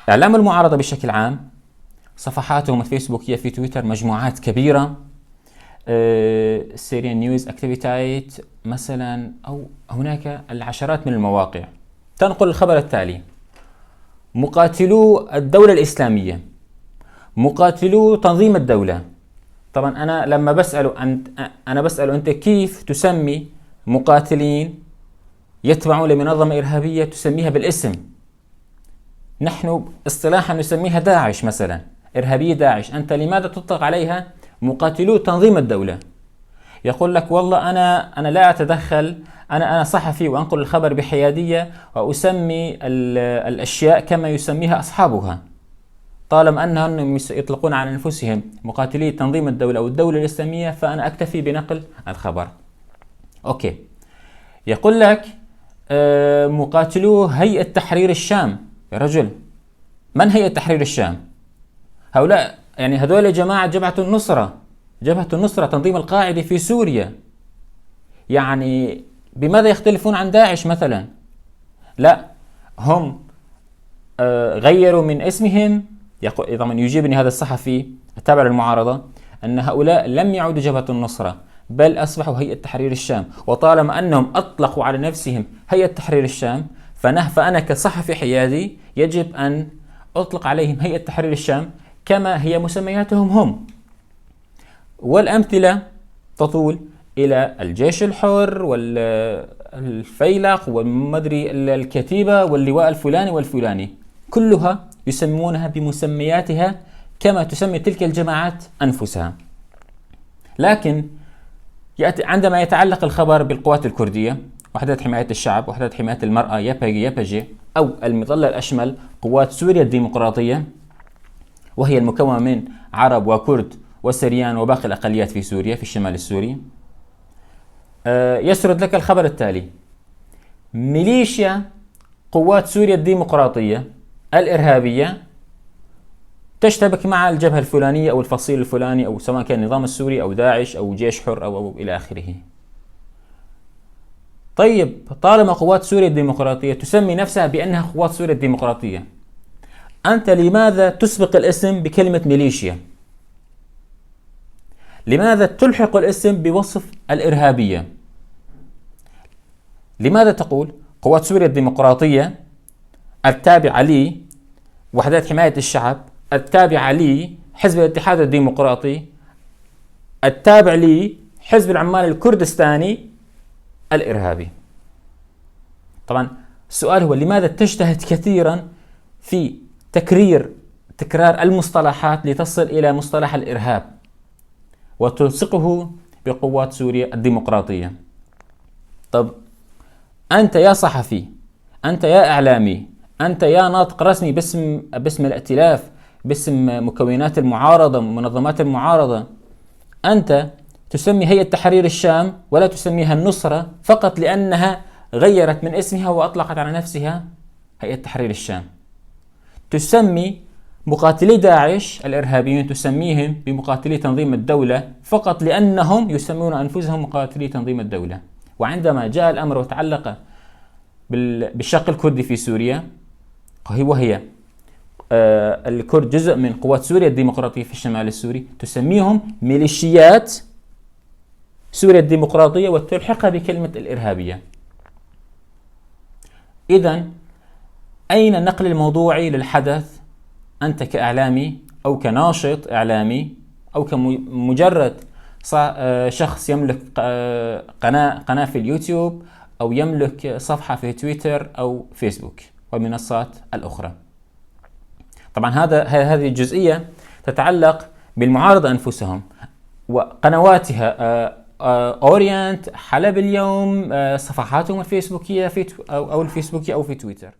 إعلام المعارضة بشكل عام، صفحاتهم الفيسبوكية في تويتر، مجموعات كبيرة، سيريان نيوز اكتيفيتايت مثلا، أو هناك العشرات من المواقع تنقل الخبر التالي: مقاتلو الدولة الإسلامية، مقاتلو تنظيم الدولة. طبعا أنا لما بسأله أنت كيف تسمي مقاتلين يتبعون لمنظمة إرهابية تسميها بالاسم؟ نحن اصطلاحا نسميها داعش مثلا، إرهابية داعش، أنت لماذا تطلق عليها مقاتلو تنظيم الدولة؟ يقول لك والله أنا لا أتدخل، أنا صحفي وأنقل الخبر بحيادية وأسمي الأشياء كما يسميها أصحابها، طالما أنهم يطلقون على أنفسهم مقاتلي تنظيم الدولة أو الدولة الإسلامية فأنا أكتفي بنقل الخبر. أوكي. يقول لك مقاتلو هيئة تحرير الشام. يا رجل، من هيئة تحرير الشام؟ هؤلاء يعني هذول جماعة جبهة النصرة، جبهة النصرة تنظيم القاعدة في سوريا. يعني بماذا يختلفون عن داعش مثلا؟ لا، هم غيروا من اسمهم. طبعا يجيبني هذا الصحفي التابع للمعارضة أن هؤلاء لم يعودوا جبهة النصرة بل أصبحوا هيئة تحرير الشام، وطالما أنهم أطلقوا على نفسهم هيئة تحرير الشام فأنا كصحفي حيادي يجب أن أطلق عليهم هيئة تحرير الشام كما هي مسمياتهم هم. والأمثلة تطول إلى الجيش الحر والفيلق والمدري الكتيبة واللواء الفلاني والفلاني، كلها يسمونها بمسمياتها كما تسمي تلك الجماعات أنفسها. لكن عندما يتعلق الخبر بالقوات الكردية، وحدة حماية الشعب، وحدة حماية المرأة يبجي، أو المظلة الأشمل قوات سوريا الديمقراطية، وهي المكونة من عرب وكرد وسريان وباقي الأقليات في سوريا في الشمال السوري، يسرد لك الخبر التالي: ميليشيا قوات سوريا الديمقراطية الإرهابية تشتبك مع الجبهة الفلانية أو الفصيل الفلاني، أو سواء كان النظام السوري أو داعش أو جيش حر أو إلى آخره. طيب، طالما قوات سوريا الديمقراطية تسمي نفسها بأنها قوات سوريا الديمقراطية، أنت لماذا تسبق الاسم بكلمة ميليشيا؟ لماذا تلحق الاسم بوصف الإرهابية؟ لماذا تقول قوات سوريا الديمقراطية التابعة لي وحدات حماية الشعب، التابعة لي حزب الاتحاد الديمقراطي، التابع لي حزب العمال الكردستاني الإرهابي؟ طبعا السؤال هو لماذا تجتهد كثيرا في تكرار المصطلحات لتصل إلى مصطلح الإرهاب وتلصقه بقوات سوريا الديمقراطية؟ طب أنت يا صحفي، أنت يا إعلامي، أنت يا ناطق رسمي باسم الائتلاف، باسم مكونات المعارضة، منظمات المعارضة، أنت تسمي هيئة تحرير الشام ولا تسميها النصرة فقط لأنها غيرت من اسمها وأطلقت على نفسها هيئة تحرير الشام. تسمي مقاتلي داعش الإرهابيين تسميهم بمقاتلي تنظيم الدولة فقط لأنهم يسمون أنفسهم مقاتلي تنظيم الدولة. وعندما جاء الأمر وتعلق بالشق الكردي في سوريا، وهي الكرد جزء من قوات سوريا الديمقراطية في الشمال السوري، تسميهم ميليشيات سوريا الديمقراطية وتلحقها بكلمة الإرهابية. إذن أين النقل الموضوعي للحدث؟ أنت كإعلامي أو كناشط إعلامي أو كمجرد شخص يملك قناة في اليوتيوب أو يملك صفحة في تويتر أو فيسبوك والمنصات الأخرى. طبعا هذه الجزئية تتعلق بالمعارضة أنفسهم وقنواتها، أورينت، حلب اليوم، صفحاتهم الفيسبوكية أو الفيسبوكية أو في تويتر.